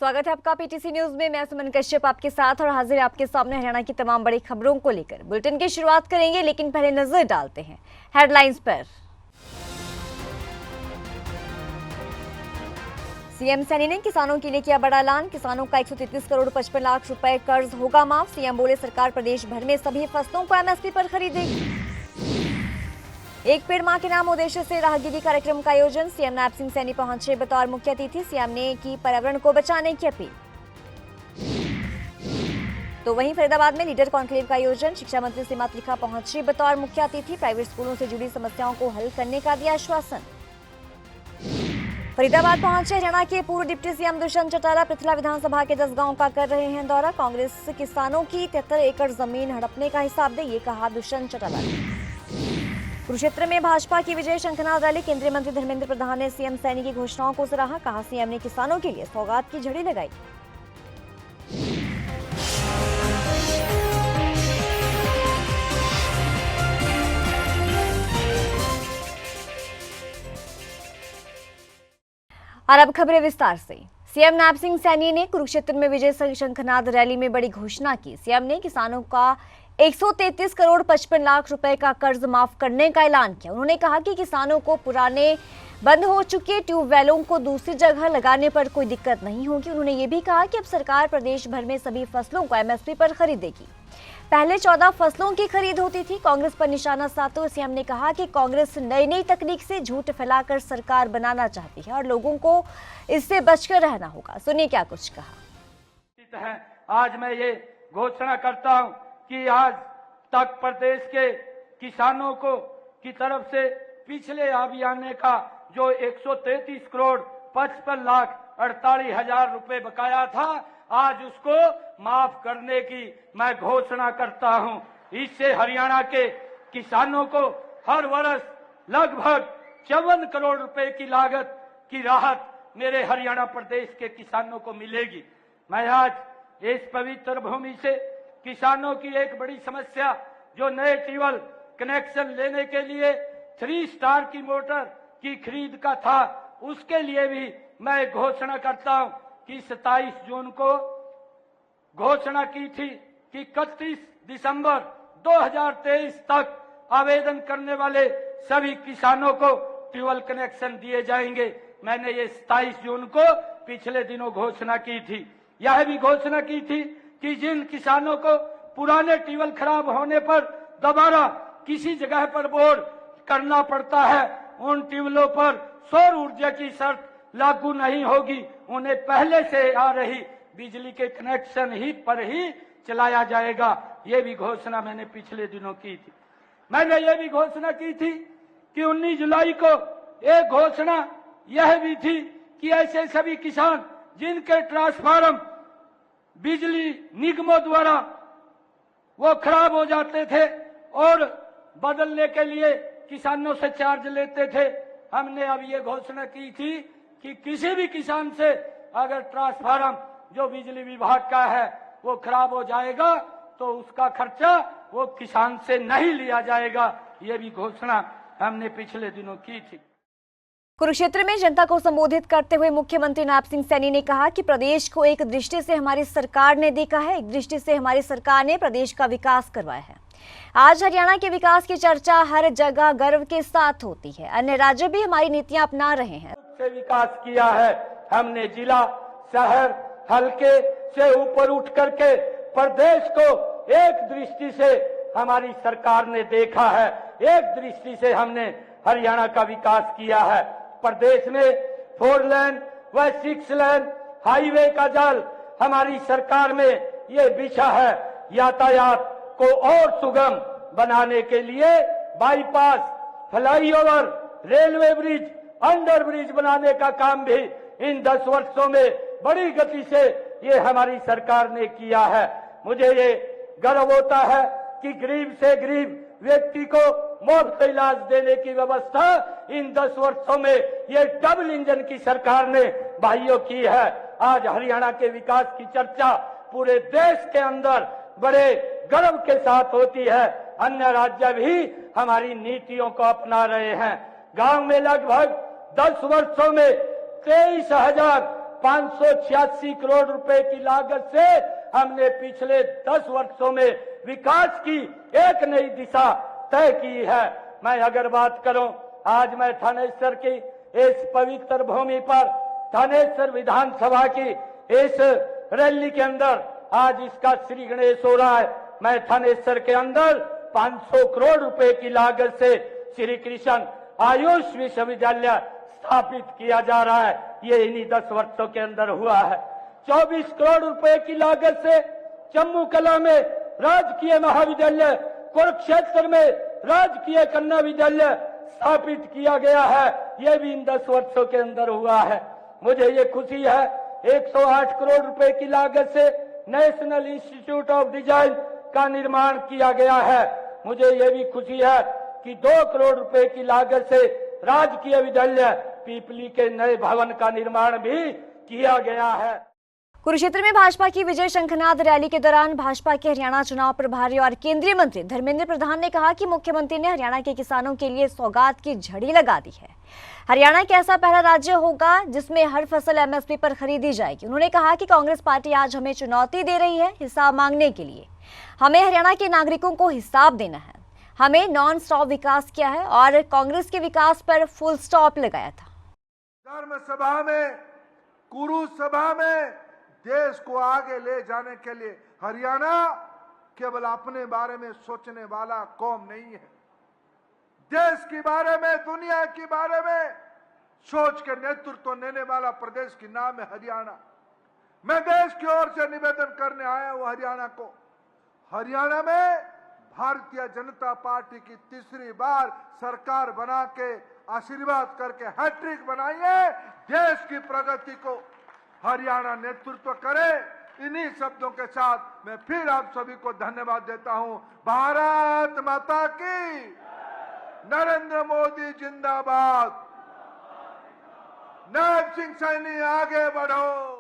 स्वागत है आपका पीटीसी न्यूज में। मैं सुमन कश्यप आपके साथ और हाजिर है आपके सामने हरियाणा की तमाम बड़ी खबरों को लेकर। बुलेटिन की शुरुआत करेंगे, लेकिन पहले नजर डालते हैं हेडलाइंस पर। सीएम सैनी ने किसानों के लिए किया बड़ा ऐलान। किसानों का 133 करोड़ 55 लाख रुपए कर्ज होगा माफ। सीएम बोले सरकार प्रदेश भर में सभी फसलों को एमएसपी पर खरीदेगी। एक पेड़ मां के नाम उद्देश्य से राहगीरी कार्यक्रम का आयोजन। सीएम नैप सिंह सैनी पहुंचे बतौर मुख्य अतिथि। सीएम ने की पर्यावरण को बचाने की अपील। तो वहीं फरीदाबाद में लीडर कॉन्क्लेव का आयोजन। शिक्षा मंत्री सीमा त्रिखा पहुंची बतौर मुख्य अतिथि। प्राइवेट स्कूलों से जुड़ी समस्याओं को हल करने का दिया आश्वासन। फरीदाबाद पहुंचे हरियाणा के पूर्व डिप्टी सीएम दुष्यंत चौटाला। पृथला विधानसभा के 10 गांवों का कर रहे हैं दौरा। कांग्रेस किसानों की 73 एकड़ जमीन हड़पने का हिसाब दे, ये कहा दुष्यंत चौटाला ने। कुरुक्षेत्र में भाजपा की विजय शंखनाद रैली। केंद्रीय मंत्री धर्मेंद्र प्रधान ने सीएम सैनी की घोषणाओं को सराहा। कहा सीएम ने किसानों के लिए सौगात की झड़ी लगाई। और अब खबरें विस्तार से। सीएम नैप सिंह सैनी ने कुरुक्षेत्र में विजय शंखनाद रैली में बड़ी घोषणा की। सीएम ने किसानों का 133 करोड़ 55 लाख रुपए का कर्ज माफ करने का ऐलान किया। उन्होंने कहा कि किसानों को पुराने बंद हो चुके ट्यूबवेलों को दूसरी जगह लगाने पर कोई दिक्कत नहीं होगी। उन्होंने ये भी कहा कि अब सरकार प्रदेश भर में सभी फसलों को एमएसपी पर खरीदेगी। पहले 14 फसलों की खरीद होती थी। कांग्रेस पर निशाना साधते हुए सीएम ने कहा कि कांग्रेस नई तकनीक से झूठ फैलाकर सरकार बनाना चाहती है और लोगों को इससे बचकर रहना होगा। सुनिए क्या कुछ कहा। आज मैं ये घोषणा करता हूं कि आज तक प्रदेश के किसानों को की तरफ से पिछले अभियान का जो 133 करोड़ 55 लाख 48 हजार रुपए बकाया था, आज उसको माफ करने की मैं घोषणा करता हूं। इससे हरियाणा के किसानों को हर वर्ष लगभग 54 करोड़ रुपए की लागत की राहत मेरे हरियाणा प्रदेश के किसानों को मिलेगी। मैं आज इस पवित्र भूमि से किसानों की एक बड़ी समस्या जो नए ट्यूबवेल कनेक्शन लेने के लिए 3 स्टार की मोटर की खरीद का था, उसके लिए भी मैं घोषणा करता हूं कि 27 जून को घोषणा की थी कि 31 दिसंबर 2023 तक आवेदन करने वाले सभी किसानों को ट्यूबवेल कनेक्शन दिए जाएंगे। मैंने ये 27 जून को पिछले दिनों घोषणा की थी। यह भी घोषणा की थी कि जिन किसानों को पुराने ट्यूबवेल खराब होने पर दोबारा किसी जगह पर बोर करना पड़ता है, उन ट्यूबवेलों पर सौर ऊर्जा की शर्त लागू नहीं होगी। उन्हें पहले से आ रही बिजली के कनेक्शन ही पर ही चलाया जाएगा। ये भी घोषणा मैंने पिछले दिनों की थी। मैंने ये भी घोषणा की थी कि 19 जुलाई को एक घोषणा यह भी थी कि ऐसे सभी किसान जिनके ट्रांसफार्मर बिजली निगमों द्वारा वो खराब हो जाते थे और बदलने के लिए किसानों से चार्ज लेते थे, हमने अब ये घोषणा की थी कि किसी भी किसान से अगर ट्रांसफार्मर जो बिजली विभाग का है वो खराब हो जाएगा तो उसका खर्चा वो किसान से नहीं लिया जाएगा। ये भी घोषणा हमने पिछले दिनों की थी। कुरुक्षेत्र में जनता को संबोधित करते हुए मुख्यमंत्री नैप सिंह सैनी ने कहा कि प्रदेश को एक दृष्टि से हमारी सरकार ने देखा है, एक दृष्टि से हमारी सरकार ने प्रदेश का विकास करवाया है। आज हरियाणा के विकास की चर्चा हर जगह गर्व के साथ होती है। अन्य राज्य भी हमारी नीतियां अपना रहे हैं। से विकास किया है हमने। जिला शहर हल्के से ऊपर उठ करके प्रदेश को एक दृष्टि से हमारी सरकार ने देखा है। एक दृष्टि से हमने हरियाणा का विकास किया है। प्रदेश में 4 लेन व 6 लेन हाईवे का जाल हमारी सरकार में ये बिछा है। यातायात को और सुगम बनाने के लिए bypass, flyover, railway bridge, under bridge बनाने का काम भी इन 10 वर्षों में बड़ी गति से ये हमारी सरकार ने किया है। मुझे ये गर्व होता है कि गरीब से गरीब व्यक्ति को मुफ्त इलाज देने की व्यवस्था इन 10 वर्षों में ये डबल इंजन की सरकार ने भाइयों की है। आज हरियाणा के विकास की चर्चा पूरे देश के अंदर बड़े गर्व के साथ होती है। अन्य राज्य भी हमारी नीतियों को अपना रहे हैं। गांव में लगभग 10 वर्षों में 23,000 586 करोड़ रुपए की लागत से हमने पिछले 10 वर्षों में विकास की एक नई दिशा तय की है। मैं अगर बात करूं, आज मैं थानेश्वर की इस पवित्र भूमि पर थानेश्वर विधानसभा की इस रैली के अंदर आज इसका श्री गणेश हो रहा है। मैं थानेश्वर के अंदर 500 करोड़ रुपए की लागत से श्री कृष्ण आयुष विश्वविद्यालय स्थापित किया जा रहा है। ये इन्हीं 10 वर्षों के अंदर हुआ है। 24 करोड़ रुपए की लागत से जम्मू कला में राजकीय महाविद्यालय, कुरुक्षेत्र में राजकीय कन्या विद्यालय स्थापित किया गया है। ये भी इन 10 वर्षों के अंदर हुआ है। मुझे ये खुशी है 108 करोड़ रुपए की लागत से नेशनल इंस्टीट्यूट ऑफ डिजाइन का निर्माण किया गया है। मुझे ये भी खुशी है कि 2 करोड़ रुपए की लागत से राजकीय विद्यालय पीपली के नए भवन का निर्माण भी किया गया है। कुरुक्षेत्र में भाजपा की विजय शंखनाद रैली के दौरान भाजपा के हरियाणा चुनाव प्रभारी और केंद्रीय मंत्री धर्मेंद्र प्रधान ने कहा कि मुख्यमंत्री ने हरियाणा के किसानों के लिए सौगात की झड़ी लगा दी है। हरियाणा एक ऐसा पहला राज्य होगा जिसमें हर फसल एमएसपी पर खरीदी जाएगी। उन्होंने कहा कि कांग्रेस पार्टी आज हमें चुनौती दे रही है हिसाब मांगने के लिए। हमें हरियाणा के नागरिकों को हिसाब देना है। हमें नॉन स्टॉप विकास किया है और कांग्रेस के विकास पर फुल स्टॉप लगाया था। धर्म सभा में, कुरु सभा में देश को आगे ले जाने के लिए हरियाणा केवल अपने बारे में सोचने वाला कौम नहीं है। देश के बारे में, दुनिया के बारे में सोच के नेतृत्व लेने वाला प्रदेश की नाम है हरियाणा। मैं देश की ओर से निवेदन करने आया हूं हरियाणा को। हरियाणा में भारतीय जनता पार्टी की तीसरी बार सरकार बना के आशीर्वाद करके हैट्रिक बनाइए। देश की प्रगति को हरियाणा नेतृत्व करे। इन्हीं शब्दों के साथ मैं फिर आप सभी को धन्यवाद देता हूं। भारत माता की, नरेंद्र मोदी जिंदाबाद, नायब सिंह सैनी आगे बढ़ो।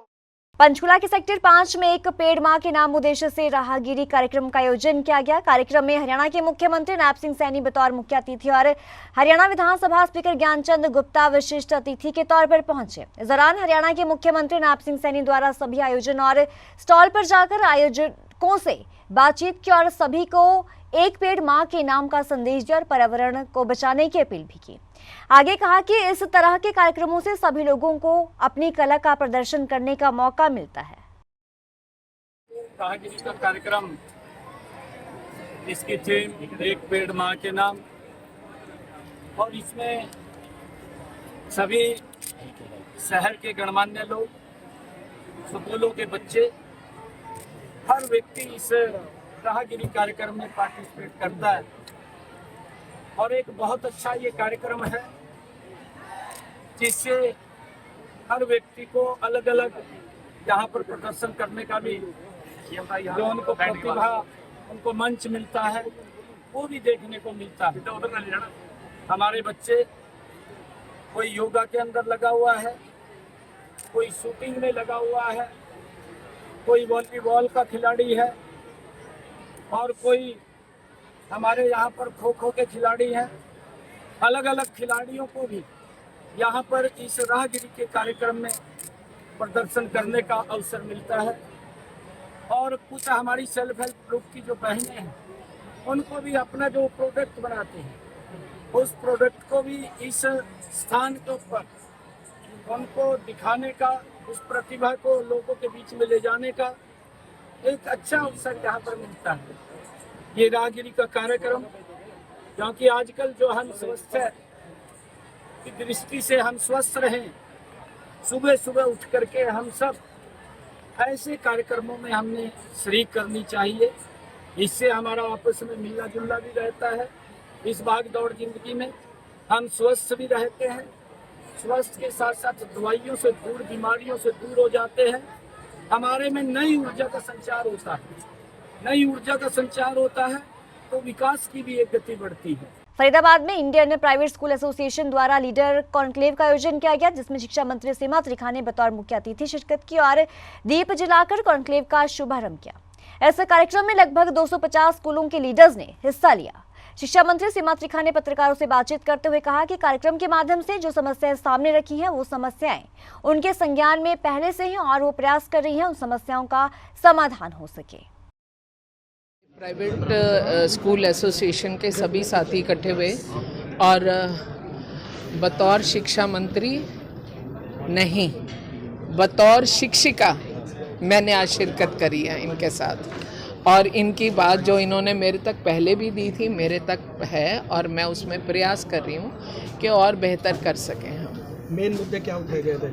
पंचकुला के सेक्टर 5 में एक पेड़ मां के नाम उद्देश्य से राहगिरी कार्यक्रम का आयोजन किया गया। कार्यक्रम में हरियाणा के मुख्यमंत्री नायब सिंह सैनी बतौर मुख्य अतिथि और हरियाणा विधानसभा स्पीकर ज्ञानचंद गुप्ता विशिष्ट अतिथि के तौर पर पहुंचे। इस दौरान हरियाणा के मुख्यमंत्री नायब सिंह सैनी द्वारा सभी आयोजन और स्टॉल पर जाकर आयोजकों से बातचीत की और सभी को एक पेड़ मां के नाम का संदेश दिया और पर्यावरण को बचाने की अपील भी की। आगे कहा कि इस तरह के कार्यक्रमों से सभी लोगों को अपनी कला का प्रदर्शन करने का मौका मिलता है। राहगिरी का कार्यक्रम, इसकी थीम एक पेड़ मां के नाम, और इसमें सभी शहर के गणमान्य लोग, स्कूलों के बच्चे, हर व्यक्ति इस राहगिरी कार्यक्रम में पार्टिसिपेट करता है। और एक बहुत अच्छा ये कार्यक्रम है जिससे हर व्यक्ति को अलग अलग यहाँ पर प्रदर्शन करने का भी जो उनको प्रतिभा, उनको मंच मिलता है, वो भी देखने को मिलता है। हमारे बच्चे, कोई योगा के अंदर लगा हुआ है, कोई शूटिंग में लगा हुआ है, कोई वॉलीबॉल का खिलाड़ी है और कोई हमारे यहाँ पर खो खो के खिलाड़ी हैं। अलग अलग खिलाड़ियों को भी यहाँ पर इस राहगिरी के कार्यक्रम में प्रदर्शन करने का अवसर मिलता है। और कुछ हमारी सेल्फ हेल्प ग्रुप की जो बहनें हैं, उनको भी अपना जो प्रोडक्ट बनाते हैं, उस प्रोडक्ट को भी इस स्थान के ऊपर उनको दिखाने का, उस प्रतिभा को लोगों के बीच में ले जाने का एक अच्छा अवसर यहाँ पर मिलता है। ये राहगिरी का कार्यक्रम, क्योंकि आजकल जो हम स्वस्थ है की दृष्टि से हम स्वस्थ रहें, सुबह सुबह उठ करके हम सब ऐसे कार्यक्रमों में हमने शरीक करनी चाहिए। इससे हमारा आपस में मिलना जुलना भी रहता है। इस भाग दौड़ जिंदगी में हम स्वस्थ भी रहते हैं, स्वस्थ के साथ साथ दवाइयों से दूर, बीमारियों से दूर हो जाते हैं। हमारे में नई ऊर्जा का संचार होता है, नई ऊर्जा का संचार होता है तो विकास की भी एक गति बढ़ती है। फरीदाबाद में इंडियन प्राइवेट स्कूल एसोसिएशन द्वारा लीडर कॉन्क्लेव का आयोजन किया गया, जिसमें शिक्षा मंत्री सीमा त्रिखा ने बतौर मुख्य अतिथि शिरकत की और दीप जलाकर कॉन्क्लेव का शुभारंभ किया। इस कार्यक्रम में लगभग 250 स्कूलों के लीडर्स ने हिस्सा लिया। शिक्षा मंत्री सीमा त्रिखा ने पत्रकारों से बातचीत करते हुए कहा कि कार्यक्रम के माध्यम से जो समस्याएं सामने रखी हैं वो समस्याएं उनके संज्ञान में पहले से ही और वो प्रयास कर रही हैं उन समस्याओं का समाधान हो सके। प्राइवेट स्कूल एसोसिएशन के सभी साथी इकट्ठे हुए और बतौर शिक्षा मंत्री नहीं, बतौर शिक्षिका मैंने आज शिरकत करी है इनके साथ और इनकी बात जो इन्होंने मेरे तक पहले भी दी थी मेरे तक है और मैं उसमें प्रयास कर रही हूँ कि और बेहतर कर सकें हम। मेन मुद्दे क्या उठाए गए थे?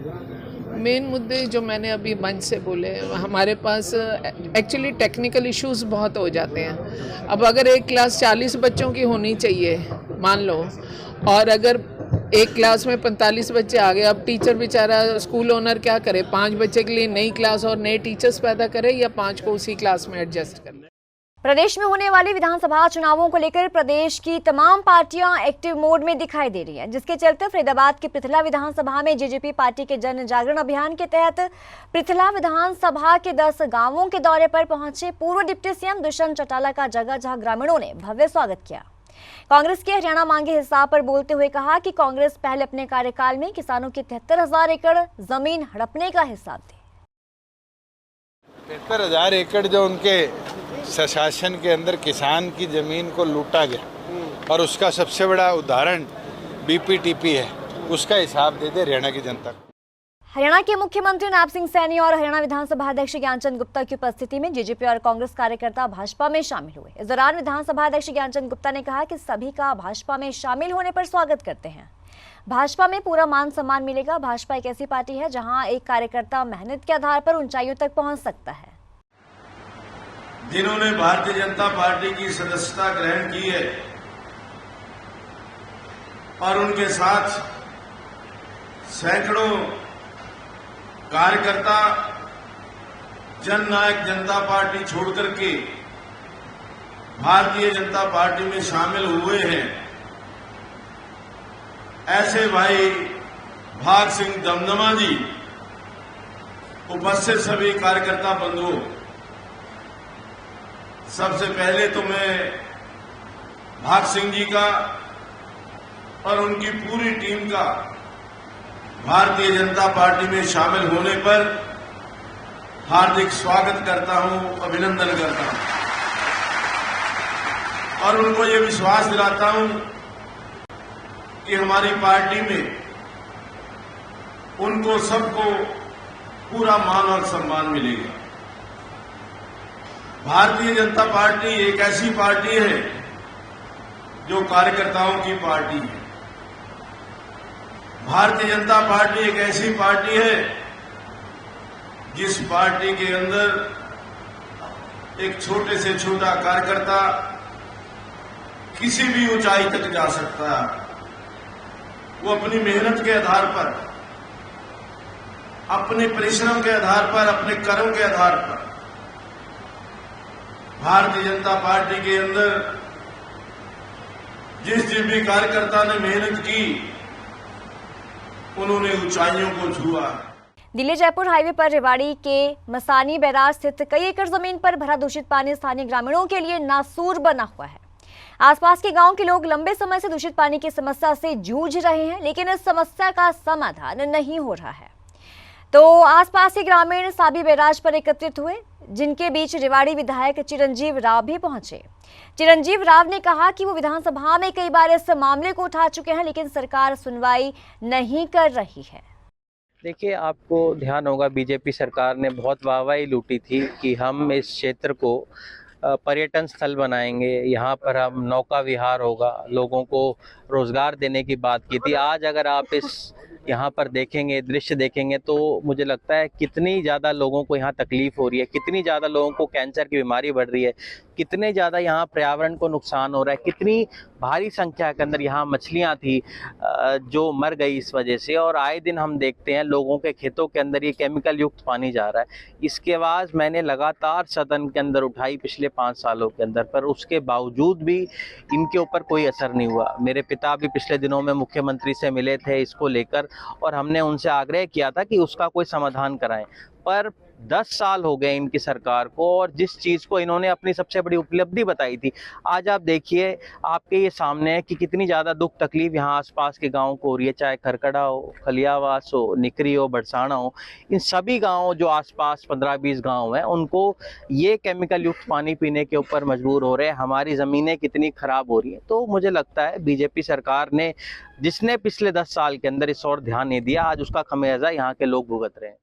मेन मुद्दे जो मैंने अभी मंच से बोले, हमारे पास एक्चुअली टेक्निकल इश्यूज बहुत हो जाते हैं। अब अगर एक क्लास 40 बच्चों की होनी चाहिए मान लो, और अगर एक क्लास में 45 बच्चे आ गए, अब टीचर बेचारा स्कूल ओनर क्या करे, 5 बच्चे के लिए नई क्लास और नए टीचर्स पैदा करे या 5 को उसी क्लास में एडजस्ट करना। प्रदेश में होने वाले विधानसभा चुनावों को लेकर प्रदेश की तमाम पार्टियां एक्टिव मोड में दिखाई दे रही हैं, जिसके चलते फरीदाबाद के पृथला विधानसभा में जेजेपी पार्टी के जन जागरण अभियान के तहत पृथला विधानसभा के 10 गांवों के दौरे पर पहुंचे पूर्व डिप्टी सीएम दुष्यंत चौटाला का जगह जहां ग्रामीणों ने भव्य स्वागत किया। कांग्रेस के हरियाणा मांगे हिसाब पर बोलते हुए कहा कि कांग्रेस पहले अपने कार्यकाल में किसानों की 73,000 एकड़ जमीन हड़पने का हिसाब दी। 73,000 एकड़ जो उनके शासन के अंदर किसान की जमीन को लूटा गया और उसका सबसे बड़ा उदाहरण बीपीटीपी है, उसका हिसाब दे दे हरियाणा की जनता को। हरियाणा के मुख्यमंत्री नायब सिंह सैनी और हरियाणा विधानसभा अध्यक्ष ज्ञानचंद गुप्ता की उपस्थिति में जेजेपी और कांग्रेस कार्यकर्ता भाजपा में शामिल हुए। इस दौरान विधानसभा अध्यक्ष ज्ञानचंद गुप्ता ने कहा कि सभी का भाजपा में शामिल होने पर स्वागत करते हैं। भाजपा में पूरा मान सम्मान मिलेगा। भाजपा एक ऐसी पार्टी है जहां एक कार्यकर्ता मेहनत के आधार पर ऊंचाइयों तक पहुंच सकता है। जिन्होंने भारतीय जनता पार्टी की सदस्यता ग्रहण की है और उनके साथ सैकड़ों कार्यकर्ता जननायक जनता पार्टी छोड़कर के भारतीय जनता पार्टी में शामिल हुए हैं, ऐसे भाई भाग सिंह दमदमा जी, उपस्थित सभी कार्यकर्ता बंधुओं, सबसे पहले तो मैं भाग सिंह जी का और उनकी पूरी टीम का भारतीय जनता पार्टी में शामिल होने पर हार्दिक स्वागत करता हूं, अभिनंदन करता हूं और उनको ये विश्वास दिलाता हूं कि हमारी पार्टी में उनको सबको पूरा मान और सम्मान मिलेगा। भारतीय जनता पार्टी एक ऐसी पार्टी है जो कार्यकर्ताओं की पार्टी है। भारतीय जनता पार्टी एक ऐसी पार्टी है जिस पार्टी के अंदर एक छोटे से छोटा कार्यकर्ता किसी भी ऊंचाई तक जा सकता है। वो अपनी मेहनत के आधार पर, अपने परिश्रम के आधार पर, अपने कर्म के आधार पर भारतीय जनता पार्टी के अंदर जिस भी कार्यकर्ता ने मेहनत की उन्होंने ऊंचाइयों को छुआ। दिल्ली जयपुर हाईवे पर रेवाड़ी के मसानी बैराज स्थित कई एकड़ जमीन पर भरा दूषित पानी स्थानीय ग्रामीणों के लिए नासूर बना हुआ है। आसपास के गांव के लोग लंबे समय से दूषित पानी की समस्या से जूझ रहे हैं, लेकिन इस समस्या का समाधान नहीं हो रहा है। तो आसपास के ग्रामीण साबी बैराज पर एकत्रित हुए, जिनके बीच रेवाड़ी विधायक चिरंजीव राव भी पहुंचे। चिरंजीव राव ने कहा कि वो विधानसभा में कई बार इस मामले को उठा चुके हैं, लेकिन सरकार सुनवाई नहीं कर रही है। देखिए, आपको ध्यान होगा बीजेपी सरकार ने बहुत वाहवाही लूटी थी कि हम इस क्षेत्र को पर्यटन स्थल बनाएंगे, यहाँ पर हम नौका विहार होगा, लोगों को रोजगार देने की बात की थी। आज अगर आप इस यहाँ पर देखेंगे, दृश्य देखेंगे, तो मुझे लगता है कितनी ज़्यादा लोगों को यहाँ तकलीफ हो रही है, कितनी ज़्यादा लोगों को कैंसर की बीमारी बढ़ रही है, कितने ज़्यादा यहाँ पर्यावरण को नुकसान हो रहा है, कितनी भारी संख्या के अंदर यहाँ मछलियाँ थी जो मर गई इस वजह से। और आए दिन हम देखते हैं लोगों के खेतों के अंदर ये केमिकल युक्त पानी जा रहा है। इसके आवाज़ मैंने लगातार सदन के अंदर उठाई पिछले 5 सालों के अंदर, पर उसके बावजूद भी इनके ऊपर कोई असर नहीं हुआ। मेरे पिता भी पिछले दिनों में मुख्यमंत्री से मिले थे इसको लेकर और हमने उनसे आग्रह किया था कि उसका कोई समाधान कराएं, पर 10 साल हो गए इनकी सरकार को, और जिस चीज़ को इन्होंने अपनी सबसे बड़ी उपलब्धि बताई थी, आज आप देखिए आपके ये सामने है कि कितनी ज़्यादा दुख तकलीफ यहाँ आसपास के गाँव को हो रही है, चाहे खरकड़ा हो, खलियावास हो, निकरी हो, बरसाना हो। इन सभी गाँव जो आसपास 15-20 गाँव हैं, उनको ये केमिकल युक्त पानी पीने के ऊपर मजबूर हो रहे हैं। हमारी ज़मीनें कितनी ख़राब हो रही हैं। तो मुझे लगता है बीजेपी सरकार ने, जिसने पिछले 10 साल के अंदर इस और ध्यान नहीं दिया, आज उसका खमियाजा यहाँ के लोग भुगत रहे हैं।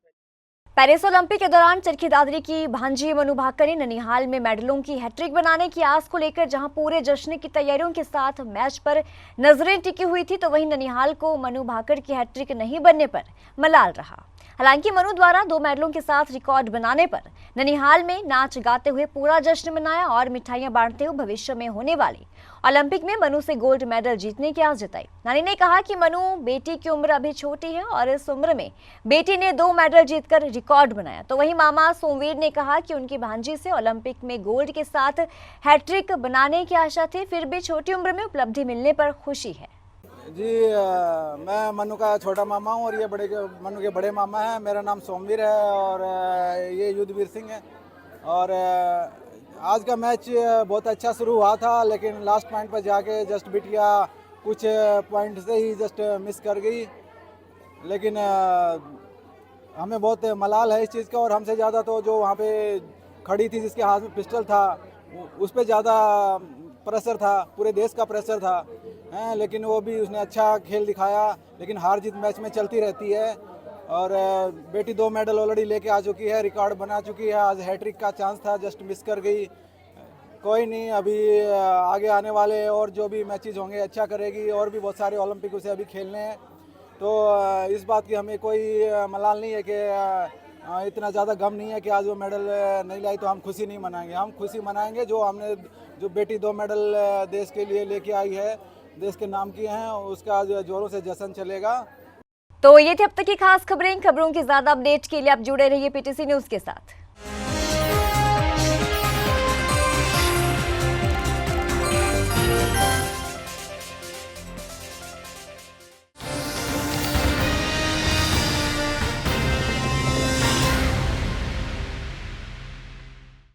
पेरिस ओलंपिक के दौरान चरखी दादरी की भांजी मनु भाकर ने ननिहाल में मेडलों की हैट्रिक बनाने की आस को लेकर जहां पूरे जश्न की तैयारियों के साथ मैच पर नजरें टिकी हुई थी, तो वहीं ननिहाल को मनु भाकर की हैट्रिक नहीं बनने पर मलाल रहा। हालांकि मनु द्वारा 2 मेडलों के साथ रिकॉर्ड बनाने पर ननिहाल में नाच गाते हुए पूरा जश्न मनाया और मिठाइयां बांटते हुए भविष्य में होने वाली ओलंपिक में मनु से गोल्ड मेडल जीतने की आस जताई। नानी ने कहा कि मनु बेटी की उम्र अभी छोटी है और इस उम्र में बेटी ने 2 मेडल जीतकर रिकॉर्ड बनाया। तो वहीं मामा सोमवीर ने कहा कि उनकी भांजी से ओलंपिक में गोल्ड के साथ हैट्रिक बनाने की आशा थी, फिर भी छोटी उम्र में उपलब्धि मिलने पर खुशी है। जी मैं मनु का छोटा मामा हूँ और ये मनु के बड़े मामा हैं। मेरा नाम सोमवीर है और ये युद्धवीर सिंह है। और आज का मैच बहुत अच्छा शुरू हुआ था, लेकिन लास्ट पॉइंट पर जाके जस्ट बिटिया कुछ पॉइंट से ही जस्ट मिस कर गई। लेकिन हमें बहुत मलाल है इस चीज़ का, और हमसे ज़्यादा तो जो वहाँ पे खड़ी थी जिसके हाथ में पिस्टल था उस पर ज़्यादा प्रेशर था, पूरे देश का प्रेशर था। लेकिन वो भी उसने अच्छा खेल दिखाया। लेकिन हार जीत मैच में चलती रहती है। और बेटी 2 मेडल ऑलरेडी लेके आ चुकी है, रिकॉर्ड बना चुकी है। आज हैट्रिक का चांस था, जस्ट मिस कर गई। कोई नहीं, अभी आगे आने वाले और जो भी मैचेस होंगे अच्छा करेगी, और भी बहुत सारे ओलंपिक उसे अभी खेलने हैं। तो इस बात की हमें कोई मलाल नहीं है कि इतना ज़्यादा गम नहीं है कि आज वो मेडल नहीं लाई तो हम खुशी नहीं मनाएंगे। हम खुशी मनाएंगे जो बेटी 2 मेडल देश के लिए लेके आई है, देश के नाम किए हैं, उसका जोरों से जश्न चलेगा। तो ये थी अब तक की खास खबरों की ज्यादा अपडेट के लिए आप जुड़े रहिए पीटीसी न्यूज के साथ।